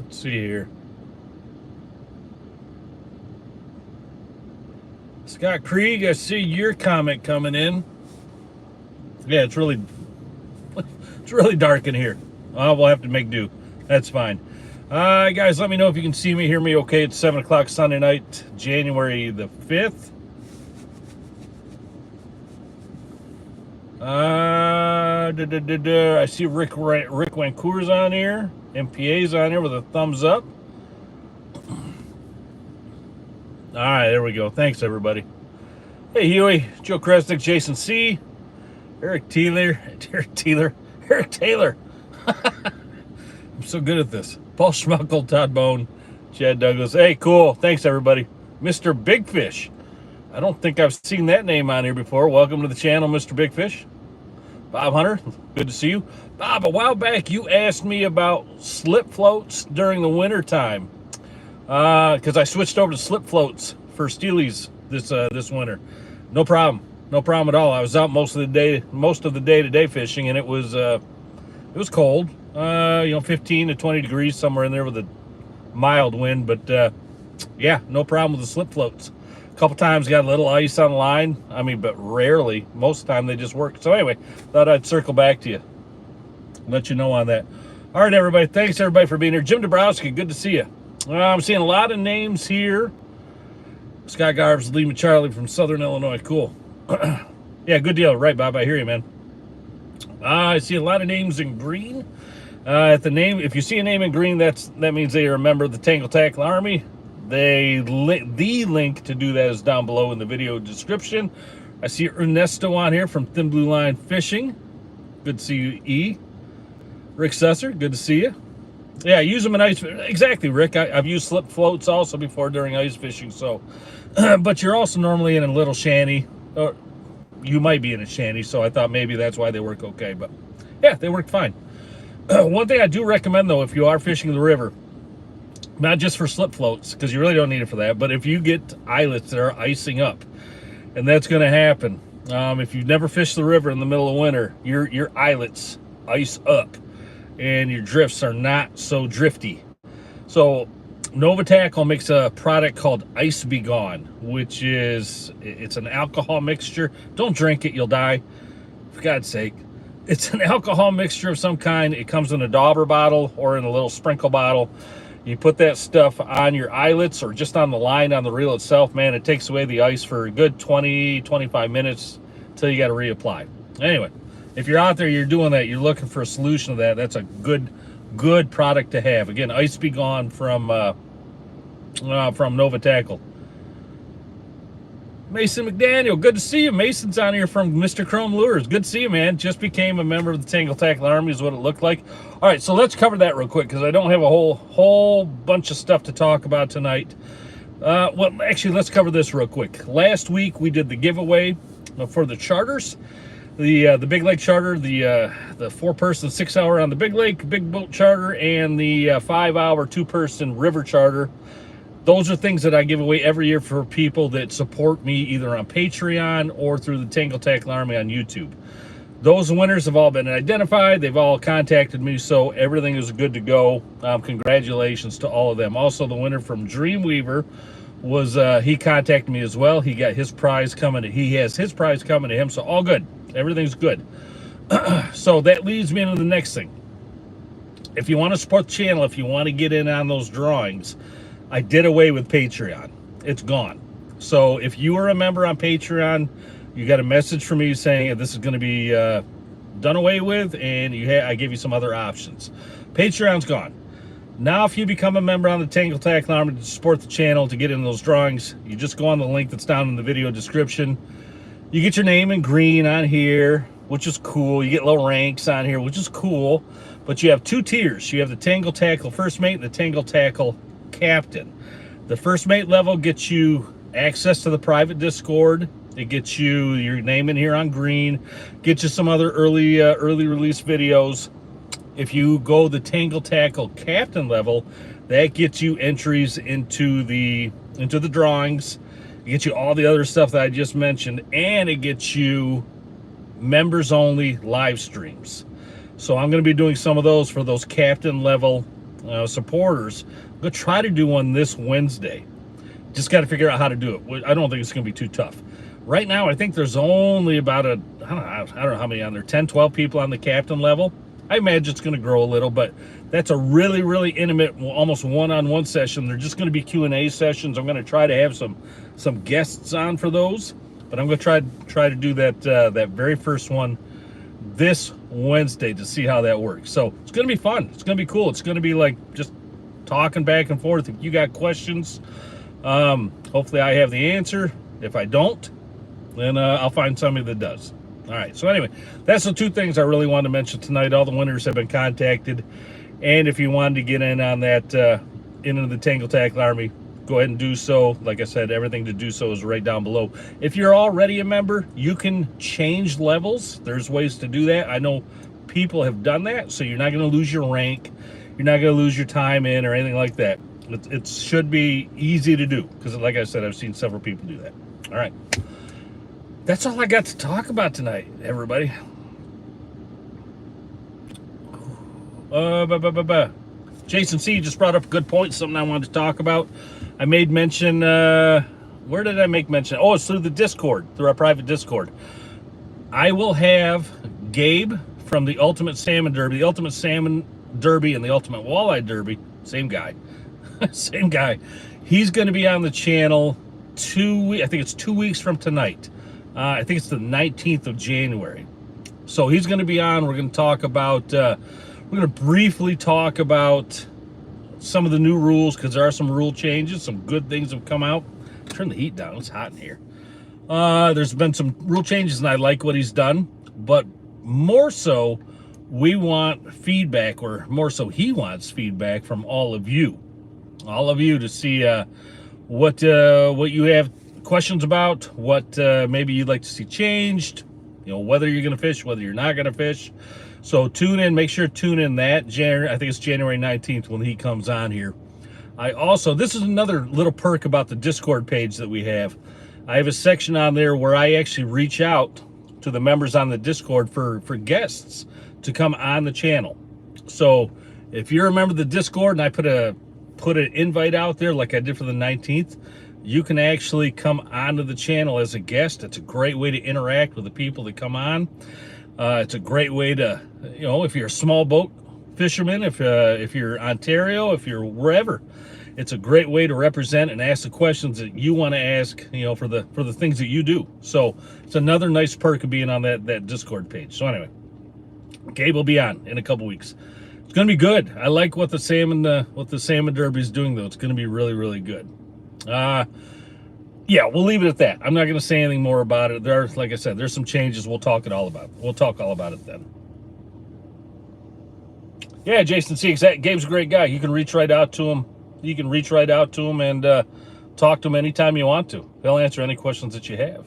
Let's see here. Scott Krieg, I see your comment coming in. Yeah, it's really dark in here. We'll have to make do. That's fine. Guys, let me know if you can see me, hear me okay. It's 7 o'clock Sunday night, January the 5th. I see Rick Wancour's on here. MPA's on here with a thumbs up. All right, there we go. Thanks, everybody. Hey, Huey, Joe Kresnick, Jason C., Eric Taylor. I'm so good at this. Paul Schmuckel, Todd Bone, Chad Douglas. Hey, cool. Thanks, everybody. Mr. Big Fish. I don't think I've seen that name on here before. Welcome to the channel, Mr. Big Fish. Bob Hunter, good to see you. Bob, a while back you asked me about slip floats during the winter time. Because I switched over to slip floats for Steelies this winter. No problem at all. I was out most of the day-to-day fishing, and it was cold. 15 to 20 degrees, somewhere in there with a mild wind. But yeah, no problem with the slip floats. A couple times got a little ice on the line. I mean, but rarely. Most of the time they just work. So anyway, thought I'd circle back to you, let you know on that. All right, everybody. Thanks everybody for being here. Jim Dabrowski, good to see you. I'm seeing a lot of names here. Scott Garbs, Lee Charlie from Southern Illinois. Cool. Yeah, good deal. Right, Bob. I hear you, man. I see a lot of names in green. At the name, if you see a name in green, that means they are a member of the Tangle Tackle Army. The link to do that is down below in the video description. I see Ernesto on here from Thin Blue Line Fishing. Good to see you, E. Rick Susser, good to see you. Yeah, use them in ice. Exactly, Rick. I've used slip floats also before during ice fishing. So, but you're also normally in a little shanty, or you might be in a shanty. So I thought maybe that's why they work okay. But yeah, they work fine. One thing I do recommend though, if you are fishing the river, not just for slip floats, because you really don't need it for that, but if you get eyelets that are icing up, and that's going to happen, if you've never fished the river in the middle of winter, your eyelets ice up, and your drifts are not so drifty. So Nova Tackle makes a product called Ice Be Gone, which is, it's an alcohol mixture. Don't drink it, you'll die, for God's sake. It's an alcohol mixture of some kind. It comes in a Dauber bottle or in a little sprinkle bottle. You put that stuff on your eyelets or just on the line on the reel itself, man, it takes away the ice for a good 20, 25 minutes until you got to reapply. Anyway, if you're out there, you're doing that, you're looking for a solution to that, that's a good product to have. Again, Ice Be Gone from Nova Tackle. Mason McDaniel, good to see you. Mason's on here from Mr. Chrome Lures. Good to see you, man. Just became a member of the Tangle Tackle Army is what it looked like. All right, so let's cover that real quick because I don't have a whole bunch of stuff to talk about tonight. Well, actually, let's cover this real quick. Last week, we did the giveaway for the charters. The Big Lake Charter, the 4-person 6-hour on the Big Lake Big Boat Charter, and the 5-hour 2-person River Charter. Those are things that I give away every year for people that support me either on Patreon or through the Tangle Tackle Army on YouTube. Those winners have all been identified. They've all contacted me, so everything is good to go. Congratulations to all of them. Also, the winner from Dreamweaver was, he contacted me as well. He got his prize coming. He has his prize coming to him, so all good. Everything's good. So that leads me into the next thing. If you want to support the channel, if you want to get in on those drawings, I did away with Patreon. It's gone. So if you are a member on Patreon, you got a message from me saying this is going to be done away with, and I gave you some other options. Patreon's gone. Now, if you become a member on the Tangle Tackle Army to support the channel, to get in those drawings, you just go on the link that's down in the video description. You get your name in green on here, which is cool. You get low ranks on here, which is cool. But you have 2 tiers. You have the Tangle Tackle First Mate and the Tangle Tackle Captain. The First Mate level gets you access to the private Discord. It gets you your name in here on green, gets you some other early release videos. If you go the Tangle Tackle Captain level, that gets you entries into the drawings. It gets you all the other stuff that I just mentioned, and it gets you members only live streams. So I'm going to be doing some of those for those captain level supporters. I'm going to try to do one this Wednesday. Just got to figure out how to do it. I don't think it's going to be too tough. Right now, I think there's only about I don't know how many on there, 10, 12 people on the captain level. I imagine it's going to grow a little, but that's a really, really intimate, almost one-on-one session. They're just going to be Q&A sessions. I'm going to try to have some guests on for those, but I'm going to try to do that that very first one this Wednesday to see how that works. So it's going to be fun. It's going to be cool. It's going to be like just talking back and forth. If you got questions, hopefully I have the answer. If I don't, then I'll find somebody that does. All right, so anyway, that's the two things I really wanted to mention tonight. All the winners have been contacted, and if you wanted to get in on that, into the Tangle Tackle Army, go ahead and do so. Like I said, everything to do so is right down below. If you're already a member, you can change levels. There's ways to do that. I know people have done that, so you're not going to lose your rank. You're not going to lose your time in or anything like that. It should be easy to do because, like I said, I've seen several people do that. All right. That's all I got to talk about tonight, everybody. Jason C. just brought up a good point, something I wanted to talk about. I made mention, where did I make mention? Oh, it's through the Discord, through our private Discord. I will have Gabe from the Ultimate Salmon Derby, the Ultimate Salmon Derby and the Ultimate Walleye Derby, same guy, same guy. He's going to be on the channel I think it's 2 weeks from tonight. I think it's the 19th of January. So he's going to be on. We're going to talk about, we're going to briefly talk about some of the new rules because there are some rule changes. Some good things have come out. Turn the heat down. It's hot in here. There's been some rule changes, and I like what he's done. But more so, we want feedback, or more so he wants feedback from all of you. All of you to see what you have questions about, what maybe you'd like to see changed, whether you're going to fish, whether you're not going to fish. So tune in, make sure to tune in that January, I think it's January 19th when he comes on here. This is another little perk about the Discord page that we have. I have a section on there where I actually reach out to the members on the Discord for guests to come on the channel. So if you're a member of the Discord and I put an invite out there like I did for the 19th, you can actually come onto the channel as a guest. It's a great way to interact with the people that come on. It's a great way to, if you're a small boat fisherman, if you're Ontario, if you're wherever, it's a great way to represent and ask the questions that you want to ask, for the things that you do. So it's another nice perk of being on that Discord page. So anyway, Gabe will be on in a couple weeks. It's going to be good. I like what the Salmon Derby is doing, though. It's going to be really, really good. Yeah, we'll leave it at that. I'm not going to say anything more about it. Like I said, there's some changes. We'll talk all about it then. Yeah, Jason C. Gabe's a great guy. You can reach right out to him. And talk to him anytime you want to. He'll answer any questions that you have.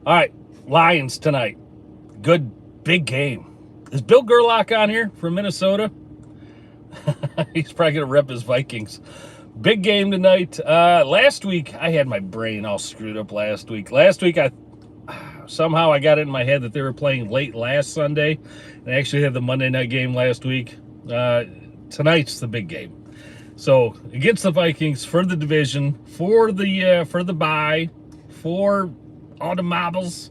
All right, Lions tonight. Good big game. Is Bill Gerlach on here from Minnesota? He's probably going to rep his Vikings. Big game tonight. Last week, I had my brain all screwed up last week. Last week, somehow I got it in my head that they were playing late last Sunday. They actually had the Monday night game last week. Tonight's the big game. So, against the Vikings for the division, for the bye, for all the marbles.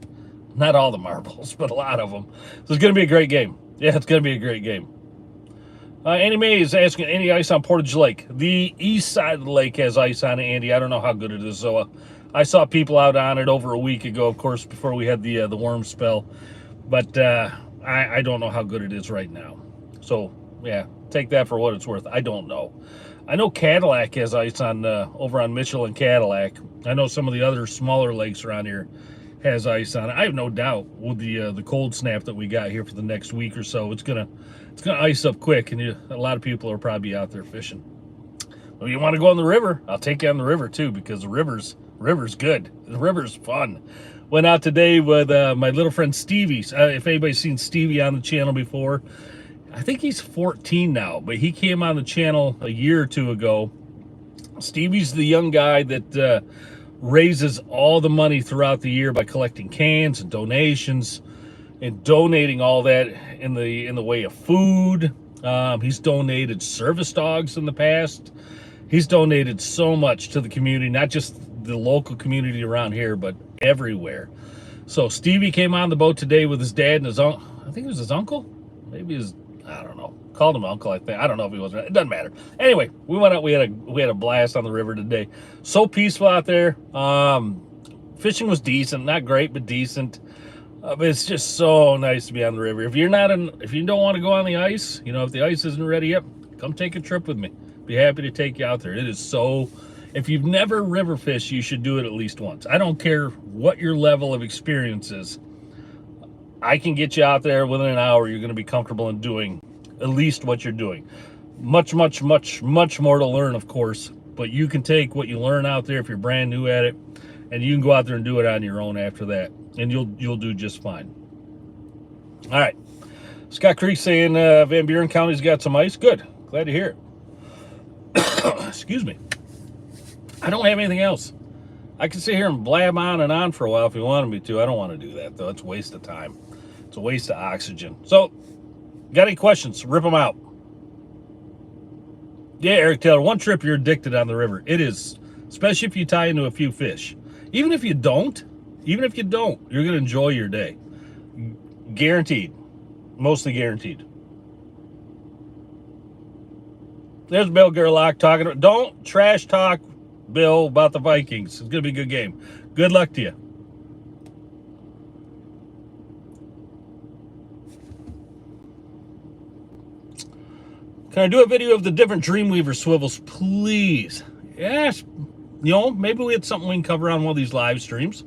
Not all the marbles, but a lot of them. So it's going to be a great game. Yeah, it's going to be a great game. Andy May is asking, any ice on Portage Lake? The east side of the lake has ice on it, Andy. I don't know how good it is. So I saw people out on it over a week ago, of course, before we had the worm spell. But I don't know how good it is right now. So, yeah, take that for what it's worth. I don't know. I know Cadillac has ice on over on Mitchell and Cadillac. I know some of the other smaller lakes around here has ice on it. I have no doubt with the cold snap that we got here for the next week or so, it's gonna ice up quick, and a lot of people are probably out there fishing. Well, you want to go on the river? I'll take you on the river too, because the river's good. The river's fun. Went out today with my little friend Stevie. If anybody's seen Stevie on the channel before, I think he's 14 now, but he came on the channel a year or two ago. Stevie's the young guy that raises all the money throughout the year by collecting cans and donations and donating all that in the way of food He's donated service dogs in the past. He's donated so much to the community, not just the local community around here, but everywhere. So Stevie came on the boat today with his dad and his uncle. I think it was his uncle. Maybe his, I don't know. Called him uncle, I think. I don't know if he was. It doesn't matter. Anyway, we went out. We had a blast on the river today. So peaceful out there. Fishing was decent, not great, but decent. But it's just so nice to be on the river. If you don't want to go on the ice, if the ice isn't ready yet, come take a trip with me. Be happy to take you out there. It is so. If you've never river fished, you should do it at least once. I don't care what your level of experience is. I can get you out there within an hour. You're going to be comfortable in doing at least what you're doing. Much, much, much, much more to learn, of course. But you can take what you learn out there if you're brand new at it, and you can go out there and do it on your own after that, and you'll do just fine. All right. Scott Creek saying Van Buren County's got some ice. Good. Glad to hear it. Excuse me. I don't have anything else. I can sit here and blab on and on for a while if you wanted me to. I don't want to do that, though. It's a waste of time. It's a waste of oxygen. So, got any questions? Rip them out. Yeah, Eric Taylor, one trip you're addicted on the river. It is, especially if you tie into a few fish. Even if you don't, you're going to enjoy your day. Guaranteed. Mostly guaranteed. There's Bill Gerlach talking about, don't trash talk Bill about the Vikings. It's going to be a good game. Good luck to you. Can I do a video of the different Dreamweaver swivels, please? Yes. Maybe we had something we can cover on one of these live streams.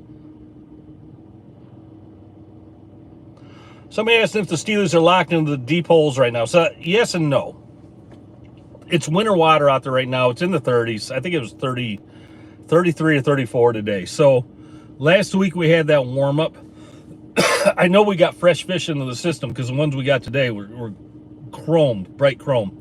Somebody asked if the Steelers are locked into the deep holes right now. So, yes and no. It's winter water out there right now. It's in the 30s. I think it was 33 or 34 today. So last week we had that warm up. I know we got fresh fish into the system because the ones we got today were chromed, bright chrome.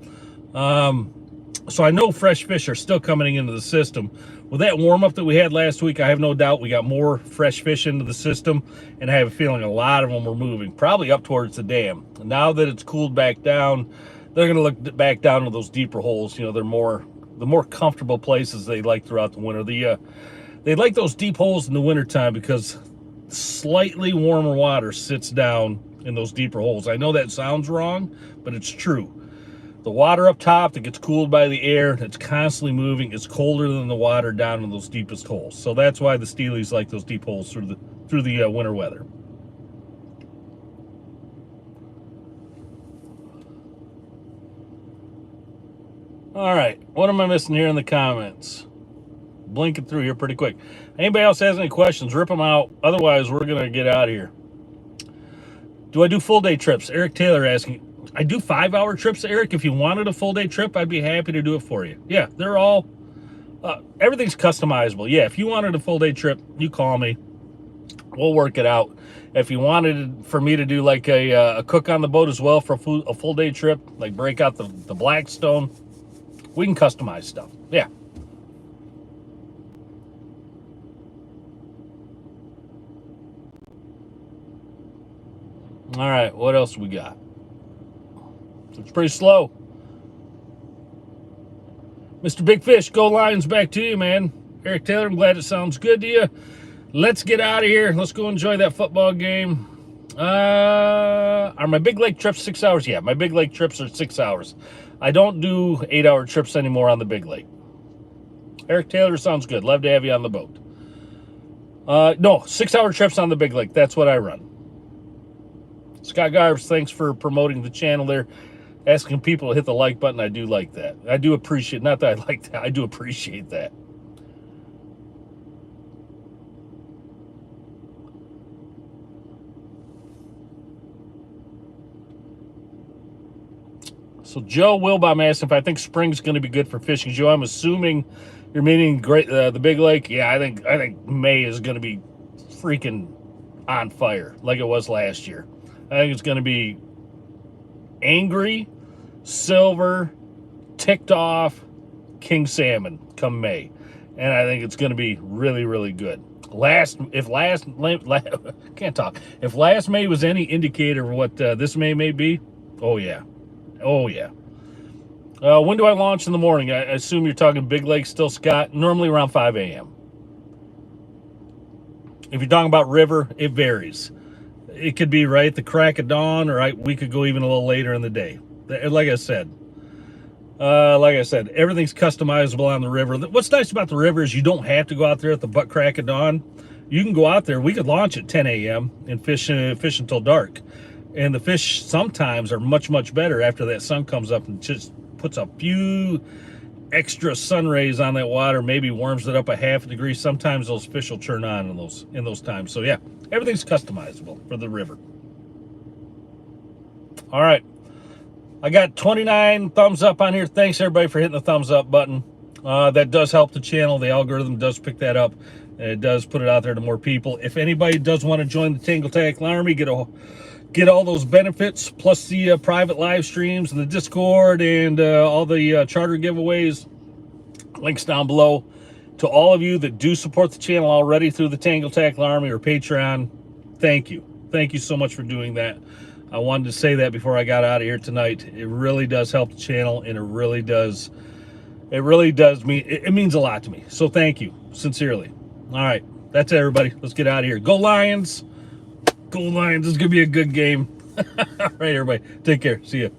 So I know fresh fish are still coming into the system. With that warm up that we had last week, I have no doubt we got more fresh fish into the system, and I have a feeling a lot of them were moving, probably up towards the dam. Now that it's cooled back down, they're going to look back down to those deeper holes. They're the more comfortable places they like throughout the winter. They like those deep holes in the wintertime because slightly warmer water sits down in those deeper holes. I know that sounds wrong, but it's true. The water up top that gets cooled by the air, it's constantly moving. It's colder than the water down in those deepest holes. So that's why the Steelies like those deep holes through the winter weather. All right, what am I missing here in the comments? Blinking through here pretty quick. Anybody else has any questions, rip them out. Otherwise, we're going to get out of here. Do I do full day trips? Eric Taylor asking. I do 5-hour trips, Eric. If you wanted a full day trip, I'd be happy to do it for you. Yeah, they're all, everything's customizable. Yeah, if you wanted a full day trip, you call me. We'll work it out. If you wanted for me to do like a cook on the boat as well for a full day trip, like break out the Blackstone, we can customize stuff. Yeah. All right, what else we got? It's pretty slow. Mr. Big Fish, go Lions, back to you, man. Eric Taylor, I'm glad it sounds good to you. Let's get out of here. Let's go enjoy that football game. Are my Big Lake trips 6 hours? Yeah, my Big Lake trips are 6 hours. I don't do 8-hour trips anymore on the Big Lake. Eric Taylor, sounds good. Love to have you on the boat. No, 6-hour trips on the Big Lake. That's what I run. Scott Garbs, thanks for promoting the channel there. Asking people to hit the like button. I do like that. I do appreciate, not that I like that, I do appreciate that. So Joe Wilbaum asked if I think spring's going to be good for fishing. Joe, I'm assuming you're meaning the Big Lake. Yeah, I think May is going to be freaking on fire like it was last year. I think it's going to be angry, silver, ticked off, king salmon come May, and I think it's going to be really, really good. If last May was any indicator of what this May may be, oh yeah, Oh, yeah. When do I launch in the morning? I assume you're talking Big Lake still, Scott. Normally around 5 a.m. If you're talking about river, it varies. It could be right at the crack of dawn, or we could go even a little later in the day. Like I said, everything's customizable on the river. What's nice about the river is you don't have to go out there at the butt crack of dawn. You can go out there. We could launch at 10 a.m. and fish until dark. And the fish sometimes are much, much better after that sun comes up and just puts a few extra sun rays on that water, maybe warms it up a half a degree. Sometimes those fish will turn on in those times. So yeah, everything's customizable for the river. All right. I got 29 thumbs up on here. Thanks everybody for hitting the thumbs up button. That does help the channel. The algorithm does pick that up. And it does put it out there to more people. If anybody does want to join the Tangle Tackle Army, get all those benefits, plus the private live streams and the Discord and all the charter giveaways, links down below. To all of you that do support the channel already through the Tangle Tackle Army or Patreon, thank you. Thank you so much for doing that. I wanted to say that before I got out of here tonight. It really does help the channel, and it really does mean, it means a lot to me. So thank you, sincerely. All right, that's it, everybody. Let's get out of here. Go Lions. Go Lions. This is going to be a good game. All right, everybody. Take care. See ya.